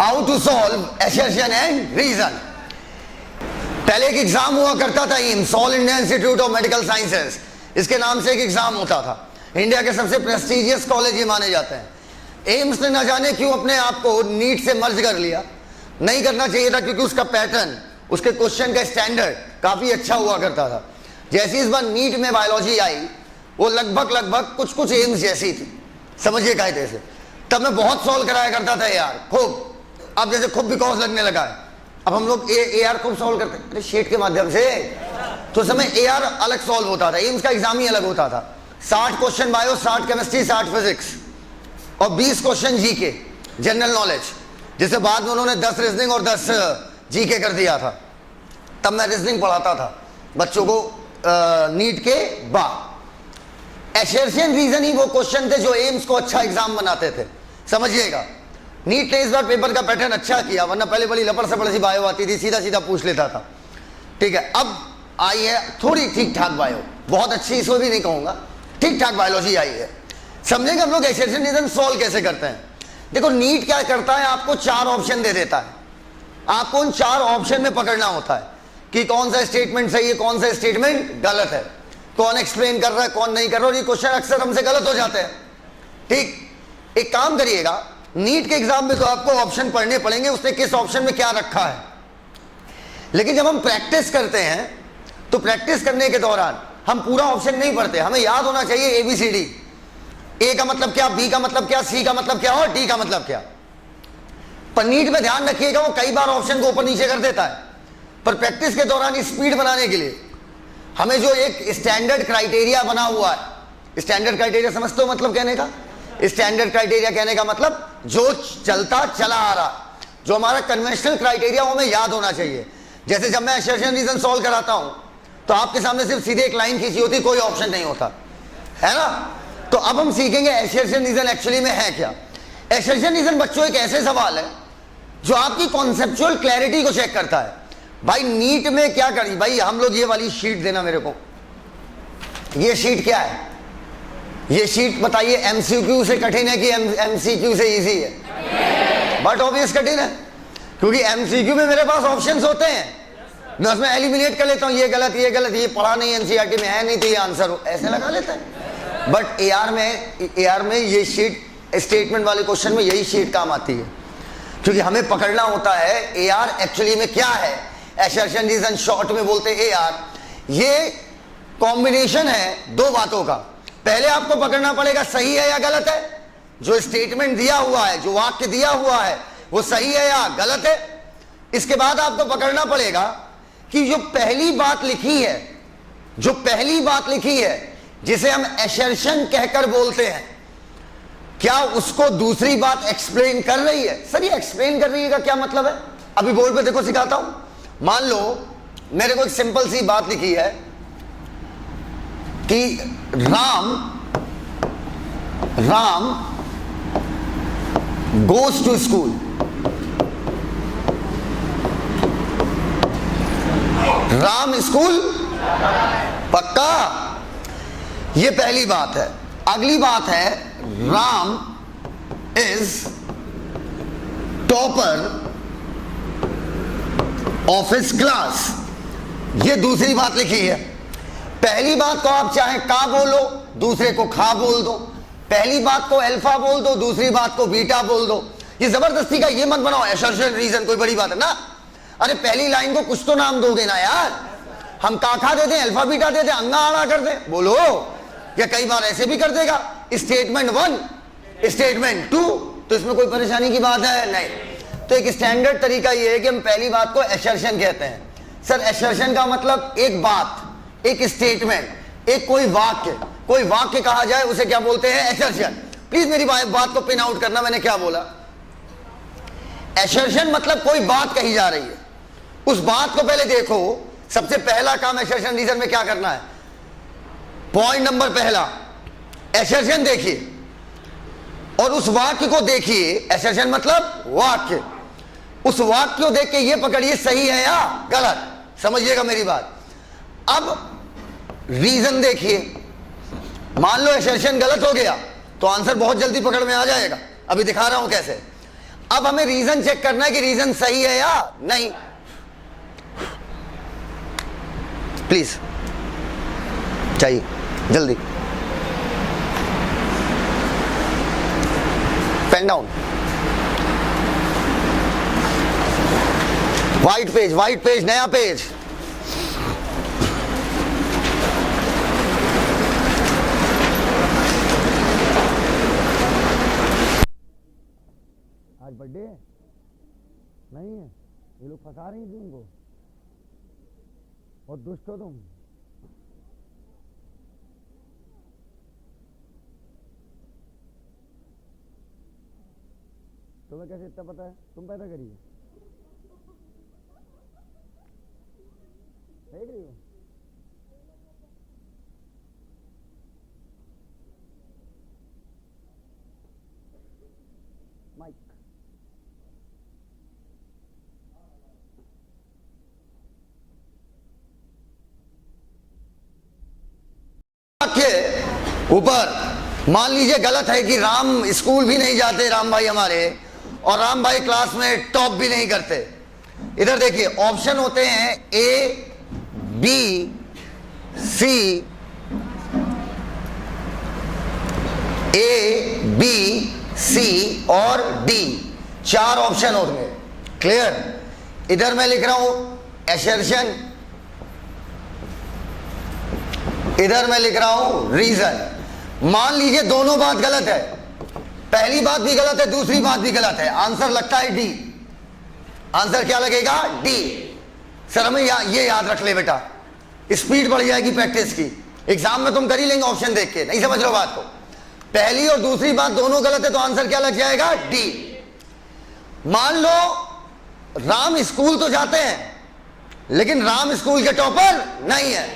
How to solve assertion and reason. पहले एक exam हुआ करता था AIIMS, all India institute of medical sciences, इसके नाम से एक एग्जाम होता था। इंडिया के सबसे प्रेस्टिजियस कॉलेज ये माने जाते हैं। एम्स ने ना जाने क्यों अपने आप को नीट से मर्ज कर लिया। नहीं करना चाहिए था, क्योंकि उसका पैटर्न, उसके क्वेश्चन का स्टैंडर्ड काफी अच्छा हुआ करता था। जैसे इस बार नीट में बायोलॉजी आई, वो लगभग कुछ एम्स जैसी थी, समझिए कायदे से। तब मैं बहुत सॉल्व कराया करता था यार, खूब। अब जैसे खूब बिकॉज लगने लगा है, अब हम लोग ए आर खूब सॉल्व करते, अरे शीट के माध्यम से। तो समय ए आर अलग सॉल्व होता था, एम्स का एग्जाम ही अलग होता था। 60 क्वेश्चन बायो, 60 केमिस्ट्री, 60 फिजिक्स और 20 क्वेश्चन जीके जनरल नॉलेज, जिसे बाद में उन्होंने 10 रीजनिंग और 10 जीके कर दिया था। तब मैं रीजनिंग पढ़ाता था बच्चों को नीट के बाद। एसर्शन रीजन ही वो क्वेश्चन थे जो एम्स को अच्छा एग्जाम बनाते थे, समझिएगा। नीट ने इस बार पेपर का पैटर्न अच्छा किया, वरना पहले बड़ी लपड़ सपड़ सी बायो आती थी, सीधा सीधा पूछ लेता था। ठीक है, अब आई है थोड़ी ठीक ठाक बायो, बहुत अच्छी इसको भी नहीं कहूंगा, ठीक ठाक बायोलॉजी आई है। समझेंगे हम लोग एसर्शन रीजन सॉल्व कैसे करते हैं। देखो नीट क्या करता है, आपको 4 ऑप्शन दे देता है। आपको उन 4 ऑप्शन में पकड़ना होता है कि कौन सा स्टेटमेंट सही है, कौन सा स्टेटमेंट गलत है, कौन एक्सप्लेन कर रहा है, कौन नहीं कर रहा है। और ये क्वेश्चन अक्सर हमसे गलत हो जाते हैं। ठीक, एक काम करिएगा, नीट के एग्जाम में तो आपको ऑप्शन पढ़ने पड़ेंगे, उसने किस ऑप्शन में क्या रखा है। लेकिन जब हम प्रैक्टिस करते हैं, तो प्रैक्टिस करने के दौरान हम पूरा ऑप्शन नहीं पढ़ते, हमें याद होना चाहिए ABCD, ए का मतलब क्या, बी का मतलब क्या, सी का मतलब क्या और डी का मतलब क्या। पर नीट में ध्यान रखिएगा, वो कई बार ऑप्शन को ऊपर नीचे कर देता है। पर प्रैक्टिस के दौरान स्पीड बनाने के लिए हमें जो एक स्टैंडर्ड क्राइटेरिया बना हुआ है, स्टैंडर्ड क्राइटेरिया समझते हो मतलब कहने का? स्टैंडर्ड क्राइटेरिया कहने का मतलब जो चलता चला आ रहा, जो हमारा कन्वेंशनल क्राइटेरिया, वो हमें याद होना चाहिए। जैसे जब मैं एसर्शन रीजन सॉल्व कराता हूं, तो आपके सामने सिर्फ सीधे एक लाइन खींची होती, कोई ऑप्शन नहीं होता है ना। तो अब हम सीखेंगे एसर्शन रीजन एक्चुअली में है क्या। एसर्शन रीजन बच्चों एक ऐसे सवाल है जो आपकी कॉन्सेप्चुअल क्लैरिटी को चेक करता है। भाई नीट में क्या करी, भाई हम लोग ये वाली शीट देना मेरे को, ये शीट क्या है, ये शीट बताइए MCQ से कठिन है कि MCQ से इजी है? बट ऑब्वियस कठिन है, क्योंकि MCQ में मेरे पास ऑप्शंस होते हैं, मैं उसमें एलिमिनेट कर लेता हूं, ये गलत, ये गलत, ये पढ़ा नहीं NCERT में है नहीं तो ये आंसर हो, ऐसे लगा लेता है। बट AR में ये शीट स्टेटमेंट वाले क्वेश्चन में यही शीट काम आती है, क्योंकि हमें पकड़ना होता है AR एक्चुअली में क्या है। एसर्शन रीजन शॉर्ट में बोलते हैं AR। ये कॉम्बिनेशन है 2 बातों का। पहले आपको पकड़ना पड़ेगा सही है या गलत है, जो स्टेटमेंट दिया हुआ है, जो वाक्य दिया हुआ है, वो सही है या गलत है। इसके बाद आपको पकड़ना पड़ेगा कि जो पहली बात लिखी है, जो पहली बात लिखी है जिसे हम एसर्शन कहकर बोलते हैं, क्या उसको दूसरी बात एक्सप्लेन कर रही है। सर ये एक्सप्लेन कर रही है का क्या मतलब है, अभी बोर्ड पे देखो सिखाता हूं। मान लो मेरे को एक सिंपल सी बात लिखी है कि Ram goes to school. Ram school पक्का, ये पहली बात है। अगली बात है Ram is topper of his class, ये दूसरी बात लिखी है। पहली बात को आप चाहे का बोलो, दूसरे को खा बोल दो, पहली बात को अल्फा बोल दो, दूसरी बात को बीटा बोल दो। ये जबरदस्ती का ये मत बनाओ एसर्शन रीजन कोई बड़ी बात है ना। अरे पहली लाइन को कुछ तो नाम दोगे ना यार। हम काखा दे दें, अल्फा बीटा दे दें, अंगा आड़ा कर दें, बोलो। या कई बार ऐसे भी कर देगा, स्टेटमेंट 1 स्टेटमेंट 2, तो इसमें कोई परेशानी की बात है नहीं। तो एक स्टैंडर्ड तरीका ये है कि हम पहली बात को एसर्शन कहते हैं। सर एसर्शन का मतलब एक बात, एक स्टेटमेंट, एक कोई वाक्य कहा जाए उसे क्या बोलते हैं, एसर्शन। प्लीज मेरी बात को पिन आउट करना, मैंने क्या बोला। एसर्शन मतलब कोई बात कही जा रही है, उस बात को पहले देखो। सबसे पहला काम एसर्शन रीजन में क्या करना है, पॉइंट नंबर पहला, एसर्शन देखिए और उस वाक्य को देखिए। एसर्शन मतलब वाक्य, उस वाक्य को देख के ये पकड़िए सही है या गलत, समझिएगा मेरी बात। अब रीजन देखिए, मान लो एसर्शन गलत हो गया तो आंसर बहुत जल्दी पकड़ में आ जाएगा, अभी दिखा रहा हूं कैसे। अब हमें रीजन चेक करना है कि रीजन सही है या नहीं। प्लीज चाहिए जल्दी, पेन डाउन, व्हाइट पेज, नया पेज। आज बर्थडे है? नहीं है? ये लोग फंसा रही हैं तुमको, और दुष्ट हो तुम। तुम्हें कैसे इतना पता है? तुम पैदा करिए, देख रही हो? माइक के ऊपर मान लीजिए गलत है कि राम स्कूल भी नहीं जाते, राम भाई हमारे, और राम भाई क्लास में टॉप भी नहीं करते। इधर देखिए ऑप्शन होते हैं ए, बी, सी, ए, बी, सी और डी, 4 ऑप्शन होंगे। क्लियर? इधर मैं लिख रहा हूं एसर्शन, इधर मैं लिख रहा हूं रीजन। मान लीजिए दोनों बात गलत है, पहली बात भी गलत है, दूसरी बात भी गलत है, आंसर लगता है डी। आंसर क्या लगेगा? डी। सर हमें ये याद रख ले बेटा, स्पीड बढ़ जाएगी प्रैक्टिस की, एग्जाम में तुम कर ही लेंगे ऑप्शन देख के। नहीं समझ रहे हो बात को? पहली और दूसरी बात दोनों गलत है तो आंसर क्या लग जाएगा? डी। मान लो राम स्कूल तो जाते हैं लेकिन राम स्कूल के टॉपर नहीं है,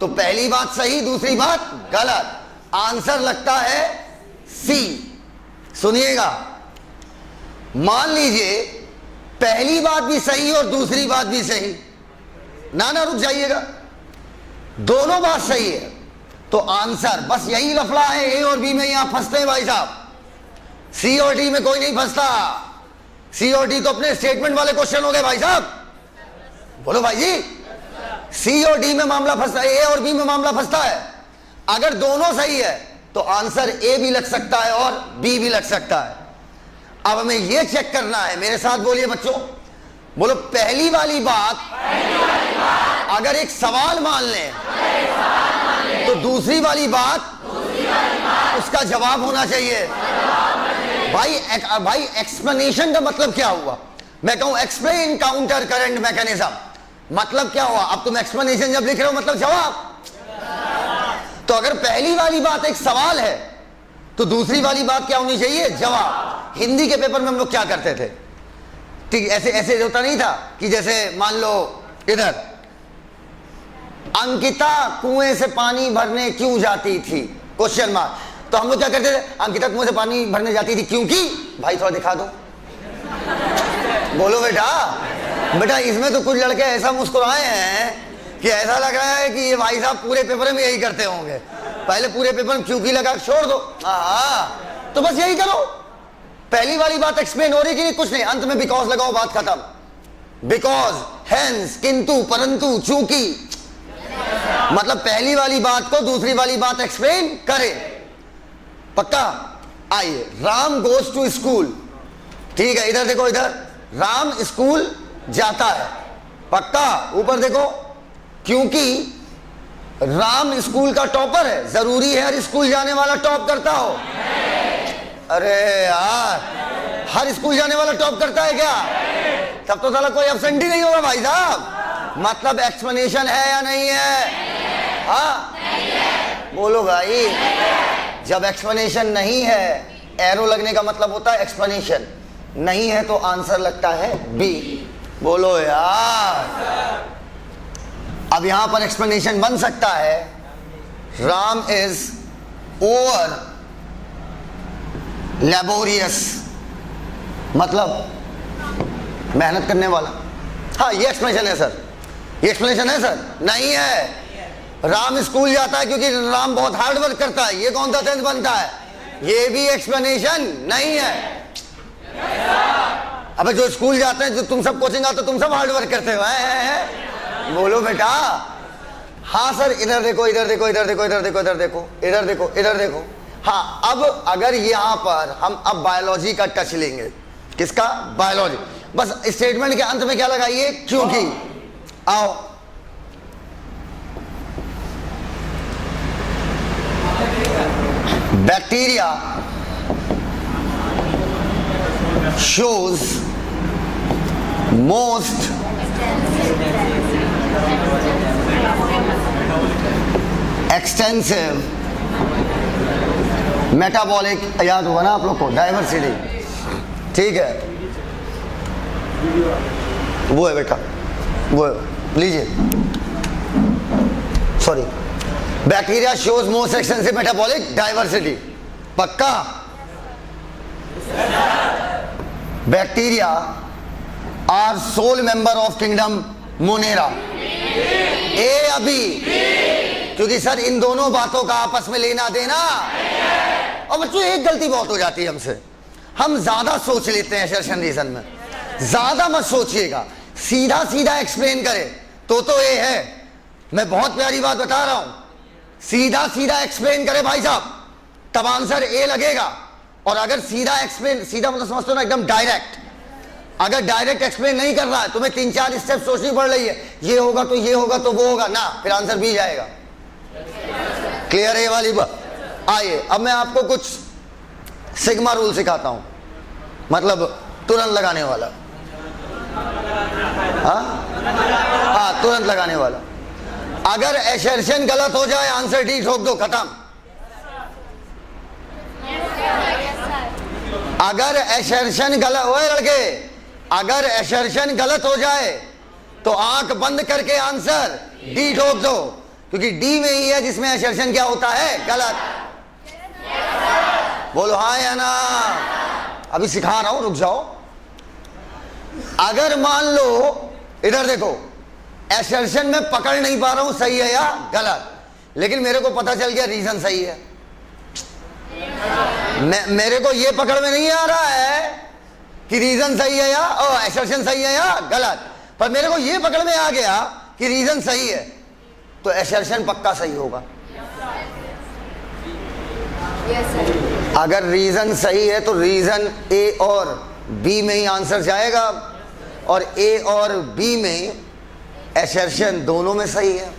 तो पहली बात सही, दूसरी बात गलत, आंसर लगता है सी। सुनिएगा, मान लीजिए पहली बात भी सही और दूसरी बात भी सही, ना रुक जाइएगा, दोनों बात सही है तो आंसर, बस यही लफड़ा है, ए और बी में यहां फंसते हैं भाई साहब, सी और डी में कोई नहीं फंसता। सी और डी तो अपने स्टेटमेंट वाले क्वेश्चन हो गए भाई साहब, बोलो भाई जी। सी और डी में मामला फंसता है, ए और बी में मामला फंसता है। अगर दोनों सही है तो आंसर ए भी लग सकता है और बी भी लग सकता है। अब हमें यह चेक करना है, मेरे साथ बोलिए बच्चों, बोलो पहली वाली बात अगर एक सवाल मान लें तो दूसरी वाली बात उसका जवाब होना चाहिए। भाई एक्सप्लेनेशन का मतलब क्या हुआ? मैं कहूं एक्सप्लेन काउंटर करंट मैकेनिज्म, मतलब क्या हुआ? अब तुम एक्सप्लेनेशन जब लिख रहे हो मतलब जवाब। तो अगर पहली वाली बात एक सवाल है तो दूसरी वाली बात क्या होनी चाहिए? जवाब। हिंदी के पेपर में हम लोग क्या करते थे? ठीक ऐसे ऐसे होता नहीं था कि जैसे मान लो इधर अंकिता कुएं से पानी भरने क्यों जाती थी? Question mark. तो हम लोग क्या करते थे? अंकिता कुएं से पानी भरने जाती थी क्योंकि, भाई थोड़ा दिखा दो, बोलो बेटा। बेटा इसमें तो कुछ लड़के ऐसा मुस्कुराए हैं कि ऐसा लग रहा है कि ये भाई साहब पूरे पेपर में यही करते होंगे, पहले पूरे पेपर में क्योंकि लगा छोड़ दो। हाँ तो बस यही करो, पहली वाली बात एक्सप्लेन हो रही कि नहीं? कुछ नहीं, अंत में बिकॉज लगाओ, बात खत्म। बिकॉज, हेंस, किंतु, परंतु, चूंकि, मतलब पहली वाली बात को दूसरी वाली बात एक्सप्लेन करे। पक्का? आइए, राम गोज टू स्कूल, ठीक है, इधर देखो, इधर राम स्कूल जाता है, पक्का। ऊपर देखो, क्योंकि राम स्कूल का टॉपर है, जरूरी है हर स्कूल जाने वाला टॉप करता हो? अरे यार, हर स्कूल जाने वाला टॉप करता है क्या? तब तो साला कोई एब्सेंट ही नहीं होगा भाई साहब। मतलब एक्सप्लेनेशन है या नहीं है? हाँ बोलो भाई। जब एक्सप्लेनेशन नहीं है, एरो लगने का मतलब होता है एक्सप्लेनेशन नहीं है, तो आंसर लगता है बी। बोलो यार। अब यहां पर एक्सप्लेनेशन बन सकता है, राम इज ओवर लेबोरियस, मतलब मेहनत करने वाला। हाँ ये एक्सप्लेनेशन है सर, ये एक्सप्लेनेशन है सर? नहीं है। राम स्कूल जाता है क्योंकि राम बहुत हार्ड वर्क करता है, ये कौन सा सेंस बनता है? ये भी एक्सप्लेनेशन नहीं है। अबे जो स्कूल जाते हैं, जो तुम सब कोचिंग आते हो, तुम सब हार्ड वर्क करते हो बोलो बेटा। हाँ सर, इधर देखो, इधर देखो, इधर देखो, इधर देखो, इधर देखो, इधर देखो, इधर देखो। हाँ, अब अगर यहां पर हम अब बायोलॉजी का टच लेंगे, किसका? बायोलॉजी। बस स्टेटमेंट के अंत में क्या लगाइए? क्योंकि। आओ, bacteria shows most extensive metabolic, याद होगा ना आप लोग को, डाइवर्सिटी। ठीक है, वो है बेटा, वो है, लीजिए, sorry. Bacteria shows most extensive metabolic diversity, पक्का? Bacteria are sole member of kingdom Monera. ए अभी, क्योंकि सर इन दोनों बातों का आपस में लेना देना। और बच्चों एक गलती बहुत हो जाती है हमसे, हम ज्यादा सोच लेते हैं एसर्शन रीजन में। ज्यादा मत सोचिएगा, सीधा सीधा एक्सप्लेन करें तो ये है। मैं बहुत प्यारी बात बता रहा हूं, सीधा सीधा एक्सप्लेन करे भाई साहब, तब आंसर ए लगेगा। और अगर सीधा एक्सप्लेन, सीधा मतलब समझते हो ना, एकदम डायरेक्ट, अगर डायरेक्ट एक्सप्लेन नहीं कर रहा है, तुम्हें 3-4 स्टेप सोचनी पड़ रही है, ये होगा तो ये होगा तो वो होगा ना, फिर आंसर बी जाएगा। क्लियर है ये वाली बात? आइए अब मैं आपको कुछ सिग्मा रूल सिखाता हूं, मतलब तुरंत लगाने वाला। हाँ, तुरंत लगाने वाला। अगर एसर्शन गलत हो जाए, आंसर डी ठोक दो, खत्म। अगर एसर्शन गलत हो लड़के, अगर एसर्शन गलत हो जाए तो आंख बंद करके आंसर डी ठोक दो, क्योंकि डी में ही है जिसमें एसर्शन क्या होता है? गलत। बोलो हाँ या ना? अभी सिखा रहा हूं, रुक जाओ। अगर मान लो, इधर देखो, एसर्शन में पकड़ नहीं पा रहा हूं सही है या गलत, लेकिन मेरे को पता चल गया रीजन सही है। मेरे को ये पकड़ में नहीं आ रहा है कि रीजन सही है या एसर्शन सही है या गलत, पर मेरे को ये पकड़ में आ गया कि रीजन सही है, तो एसर्शन पक्का सही होगा। अगर रीजन सही है तो रीजन ए और बी में ही आंसर जाएगा, और ए और बी में एसर्शन दोनों में सही है।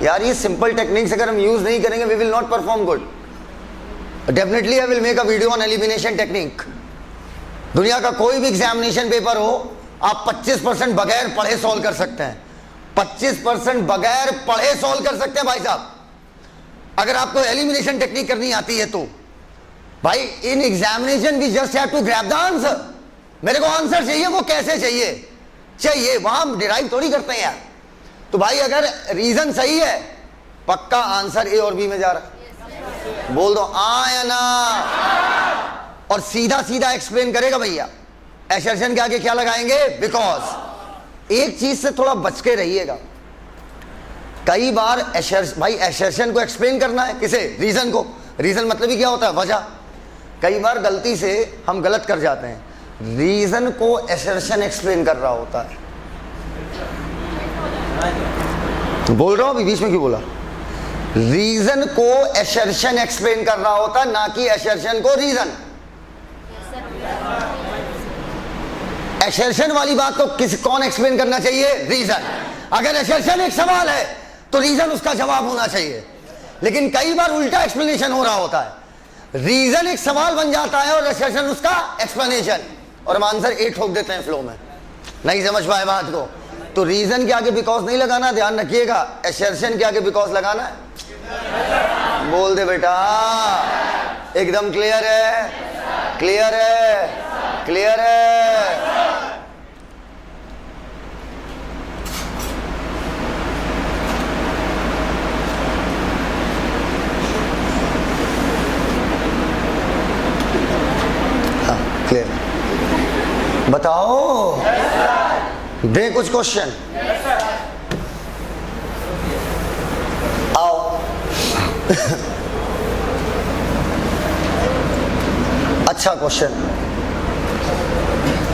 यार ये सिंपल टेक्निक्स अगर हम यूज नहीं करेंगे, we will not perform good. Definitely I will make a video on elimination technique. दुनिया का कोई भी एग्जामिनेशन पेपर हो, आप 25% बगैर पढ़े सॉल्व कर सकते हैं। 25% बगैर पढ़े सॉल्व कर सकते हैं भाई साहब। अगर आपको एलिमिनेशन टेक्निक करनी आती है तो भाई in examination we just have to grab the answer. मेरे को आंसर चाहिए, वो कैसे चाहिए वहां डिराइव थोड़ी करते हैं यार। तो भाई अगर रीजन सही है, पक्का आंसर ए और बी में जा रहा है। बोल दो आ या ना? और सीधा सीधा एक्सप्लेन करेगा भैया। एसर्शन के आगे क्या लगाएंगे? बिकॉज। एक चीज से थोड़ा बच के रहिएगा, कई बार भाई एसर्शन को एक्सप्लेन करना है, किसे? रीजन को। रीजन मतलब ही क्या होता है? वजह। कई बार गलती से हम गलत कर जाते हैं, रीजन को एसर्शन एक्सप्लेन कर रहा होता है। बोल रहा हूं अभी, बीच में क्यों बोला? रीजन को एसर्शन एक्सप्लेन कर रहा होता, ना कि एसर्शन को रीजन। एसर्शन वाली बात को कौन एक्सप्लेन करना चाहिए? रीजन। अगर एसर्शन एक सवाल है तो रीजन उसका जवाब होना चाहिए, लेकिन कई बार उल्टा एक्सप्लेनेशन हो रहा होता है। रीजन एक सवाल बन जाता है और एसर्शन उसका एक्सप्लेनेशन, और हम आंसर ए ठोक देते हैं फ्लो में। नहीं समझ पाए बात को? तो रीजन के आगे बिकॉज नहीं लगाना, ध्यान रखिएगा। एसर्शन के आगे बिकॉज लगाना है। बोल दे बेटा, एकदम क्लियर है? क्लियर है? क्लियर है? हाँ क्लियर। बताओ, दे कुछ क्वेश्चन। आओ अच्छा क्वेश्चन।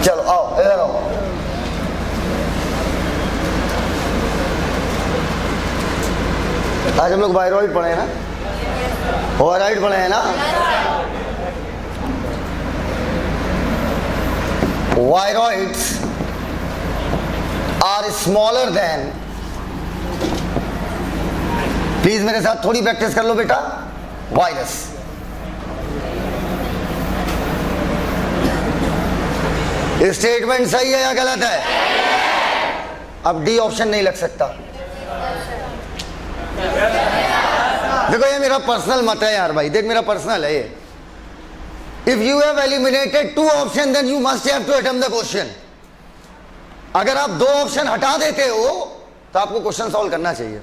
चलो आओ इधर आओ। आज हम लोग वायरॉइड पढ़े हैं ना, वायरॉइड पढ़े हैं ना। Viroids are smaller than, please मेरे साथ थोड़ी प्रैक्टिस कर लो बेटा, वायरस। स्टेटमेंट सही है या गलत है? अब डी ऑप्शन नहीं लग सकता। देखो ये मेरा पर्सनल मत है यार भाई, देख मेरा पर्सनल है ये। If you have eliminated 2 option then you must have to attempt the question. अगर आप 2 ऑप्शन हटा देते हो तो आपको क्वेश्चन सॉल्व करना चाहिए।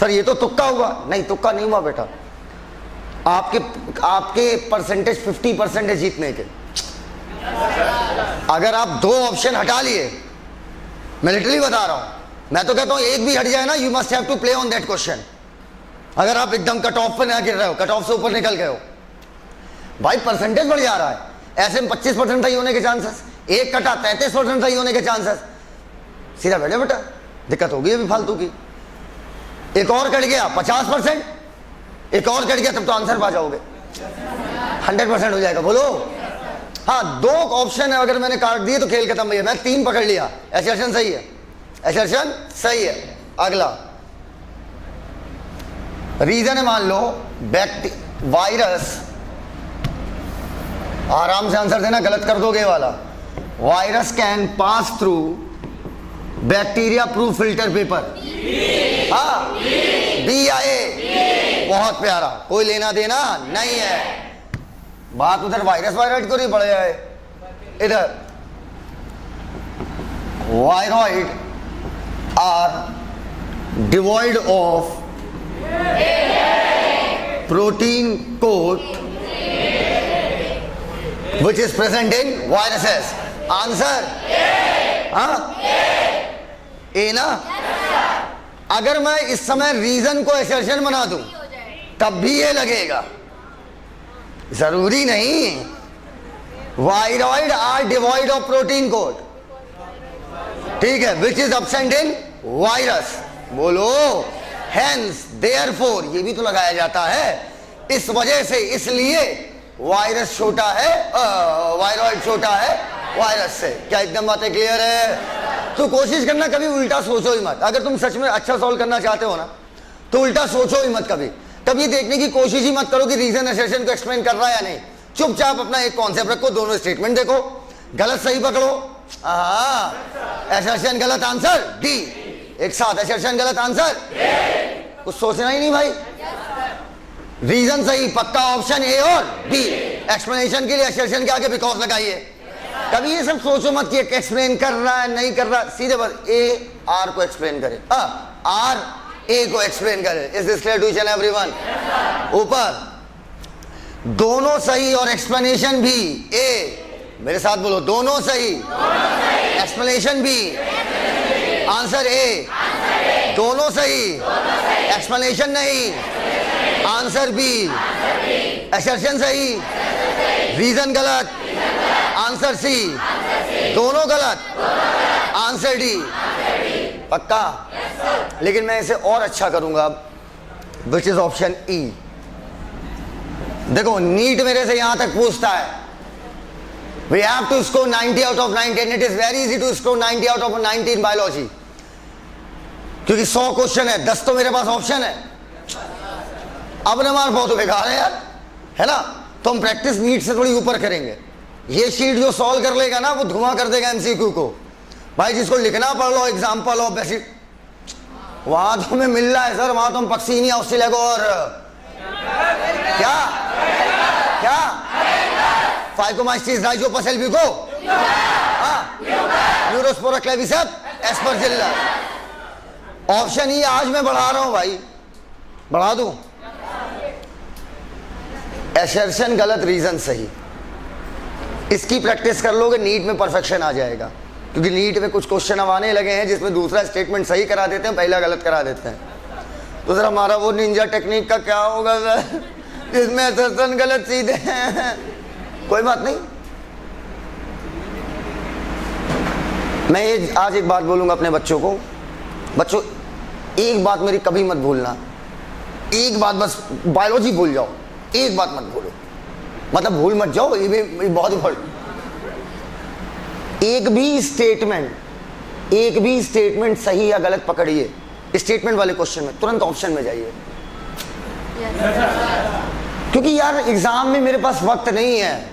सर ये तो तुक्का हुआ, नहीं तुक्का नहीं हुआ बेटा। आपके परसेंटेज 50% है जीतने के। अगर आप 2 ऑप्शन हटा लिए, मैं लिटरली बता रहा हूं, मैं तो कहता हूं एक भी हट जाए ना, you must have to play on that question. अगर आप एकदम कट ऑफ पर ना गिर रहे हो, कट ऑफ से ऊपर निकल गए हो, भाई परसेंटेज बढ़ जा रहा है। ऐसे में 25% सही होने के चांसेस, एक कटा 33% सही होने के चांसेस, सीधा बैठे बेटा, दिक्कत होगी अभी फालतू की। एक और कट गया 50%, एक और कट गया तब तो आंसर पा जाओगे, 100% हो जाएगा। बोलो हाँ, 2 ऑप्शन है, अगर मैंने काट दिए तो खेल खत्म भैया। मैं 3 पकड़ लिया, एसर्शन सही है, एसर्शन सही है। अगला रीजन है, मान लो वायरस, आराम से आंसर देना, गलत कर दोगे वाला। Virus can pass through bacteria proof filter paper. हाँ, बी या ए? बहुत प्यारा, कोई लेना देना नहीं है। बात उधर वायरस वायरॉइड को नहीं पड़े है, इधर viroid are devoid of protein coat which is present in viruses. Answer हाँ ए ना। अगर मैं इस समय रीजन को एसर्शन बना दूं तब भी ये लगेगा, जरूरी नहीं। Viroid are devoid of protein coat, ठीक है, which is absent in virus. बोलो हेंस देयरफॉर, ये भी तो लगाया जाता है, इस वजह से, इसलिए वायरस छोटा है, वायरॉइड छोटा है वायरस से। क्या एकदम बातें क्लियर है? तो कोशिश करना कभी उल्टा सोचो ही मत। अगर तुम सच में अच्छा सॉल्व करना चाहते हो ना तो उल्टा सोचो ही मत कभी। कभी देखने की कोशिश ही मत करो कि रीजन एसर्शन को एक्सप्लेन कर रहा है या नहीं। चुपचाप अपना एक कॉन्सेप्ट रखो, दोनों स्टेटमेंट देखो, गलत सही पकड़ो। एसर्शन गलत आंसर डी, एक साथ एसर्शन गलत आंसर, कुछ सोचना ही नहीं भाई। रीजन सही पक्का ऑप्शन ए और बी। एक्सप्लेनेशन के लिए एसर्शन के आगे बिकॉज लगाइए। कभी ये सब सोचो मत कि एक्सप्लेन कर रहा है नहीं कर रहा, सीधे बस ए आर को एक्सप्लेन करे, आर ए को एक्सप्लेन करे। Is this clear to each and everyone? ऊपर दोनों सही और एक्सप्लेनेशन भी ए, मेरे साथ बोलो, दोनों सही, एक्सप्लेनेशन भी, आंसर ए, दोनों सही, एक्सप्लेनेशन नहीं, आंसर बी, एसर्शन सही, रीजन गलत, आंसर सी, दोनों गलत, आंसर डी। पक्का? लेकिन मैं इसे और अच्छा करूंगा, विच इज ऑप्शन ई। देखो नीट मेरे से यहां तक पूछता है, we have to score 90 out of 90 and it is very easy to score 90 out of 90 in biology, क्योंकि 100 क्वेश्चन है, 10 तो मेरे पास ऑप्शन है। अब नंबर बहुत बेकार है यार, है ना? तो हम प्रैक्टिस नीट से थोड़ी ऊपर करेंगे। ये शीट जो सॉल्व कर लेगा ना वो धुआं कर देगा एमसीक्यू को। भाई जिसको लिखना पढ़ लो, एग्जाम्पल ऑफ बेसिक, वहां तो हमें मिल रहा है सर, वहां तो हम पक्सीनी ऑस्ट्रेलिया को और क्या क्या फाइकोमाइस्टिस राइजोपस एल्बिको, न्यूरोस्पोरा क्लेविसेप्स एस्परजिल्ला। ऑप्शन ही आज मैं बढ़ा रहा हूं भाई, बढ़ा दूं। एसर्शन गलत, रीजन सही। इसकी प्रैक्टिस कर लोगे नीट में परफेक्शन आ जाएगा, क्योंकि नीट में कुछ क्वेश्चन अब आने लगे हैं जिसमें दूसरा स्टेटमेंट सही करा देते हैं, पहला गलत करा देते हैं। तो सर हमारा वो निंजा टेक्निक का क्या होगा सर, जिसमें एसर्शन गलत सीधे हैं? कोई बात नहीं, मैं ये आज एक बात बोलूंगा अपने बच्चों को, बच्चों एक बात मेरी कभी मत भूलना, एक बात बस, बायोलॉजी भूल जाओ, एक बात मत भूलो, मतलब भूल मत जाओ, ये बहुत इंपॉर्टेंट। एक भी स्टेटमेंट सही या गलत पकड़िए, स्टेटमेंट वाले क्वेश्चन में तुरंत ऑप्शन में जाइए। क्योंकि यार एग्जाम में मेरे पास वक्त नहीं है।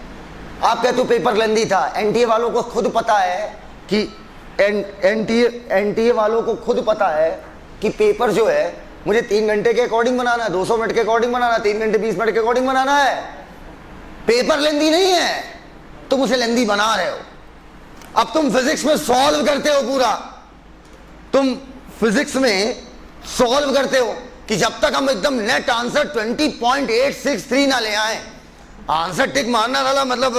आप कहते हो पेपर लेंदी था, एनटीए वालों को खुद पता है कि एनटीए वालों को खुद पता है कि पेपर जो है मुझे 3 घंटे के अकॉर्डिंग बनाना है, 200 मिनट के अकॉर्डिंग बनाना है, 3 घंटे 20 मिनट के अकॉर्डिंग बनाना है। पेपर लेंदी नहीं है, तुम उसे लेंदी बना रहे हो। अब तुम फिजिक्स में सॉल्व करते हो, पूरा तुम फिजिक्स में सॉल्व करते हो कि जब तक हम एकदम नेट आंसर 20.863 ना ले आए, आंसर टिक मारना वाला मतलब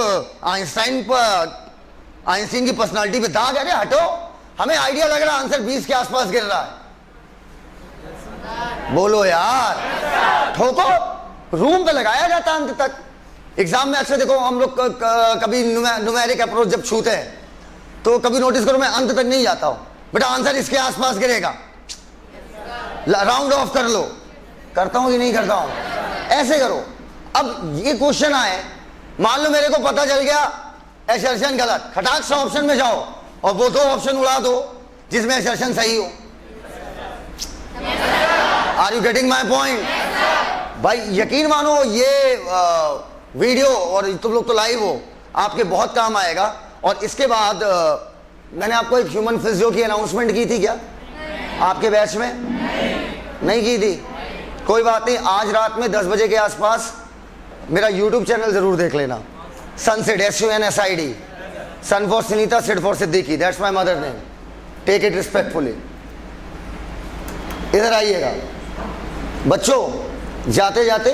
आइंस्टाइन की पर्सनालिटी पे दाग। अरे हटो, हमें आइडिया लग रहा है आंसर 20 के आसपास गिर रहा है। बोलो यार, ठोको, रूम पे लगाया जाता अंत तक। एग्जाम में अच्छा देखो, हम लोग कभी न्यूमेरिक अप्रोच जब छूते हैं तो कभी नोटिस करो मैं अंत तक नहीं जाता हूं, बेटा आंसर इसके आसपास गिरेगा, राउंड ऑफ कर लो। करता हूं कि नहीं करता हूं? ऐसे करो। अब ये क्वेश्चन आए, मान लो मेरे को पता चल गया एसर्शन गलत, खटाक से ऑप्शन में जाओ और वो 2 ऑप्शन उड़ा दो जिसमें एसर्शन सही हो। Are you getting my point? भाई यकीन मानो ये वीडियो और तुम लोग तो लाइव हो, आपके बहुत काम आएगा। और इसके बाद मैंने आपको एक ह्यूमन फिजियो की अनाउंसमेंट की थी क्या आपके बैच में? नहीं की थी, कोई बात नहीं। आज रात में 10 बजे के आसपास मेरा YouTube चैनल जरूर देख लेना, Sunsid, SUNSID, Sun for Sunita, Sid for Siddiqui, that's my mother name, take it respectfully. इधर आइएगा बच्चों, जाते जाते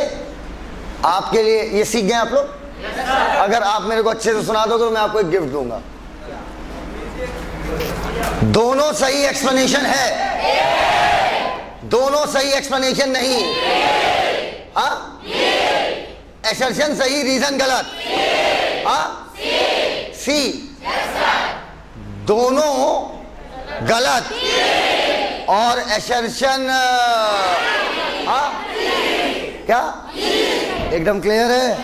आपके लिए ये सीख गए आप लोग। अगर आप मेरे को अच्छे से सुना दोगे तो मैं आपको एक गिफ्ट दूंगा। दोनों सही एक्सप्लेनेशन है, दोनों सही एक्सप्लेनेशन नहीं। हाँ, एसर्शन सही, रीजन गलत। हाँ, सी, दोनों गलत और एसर्शन हाँ क्या एकदम क्लियर है?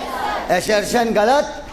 एसर्शन गलत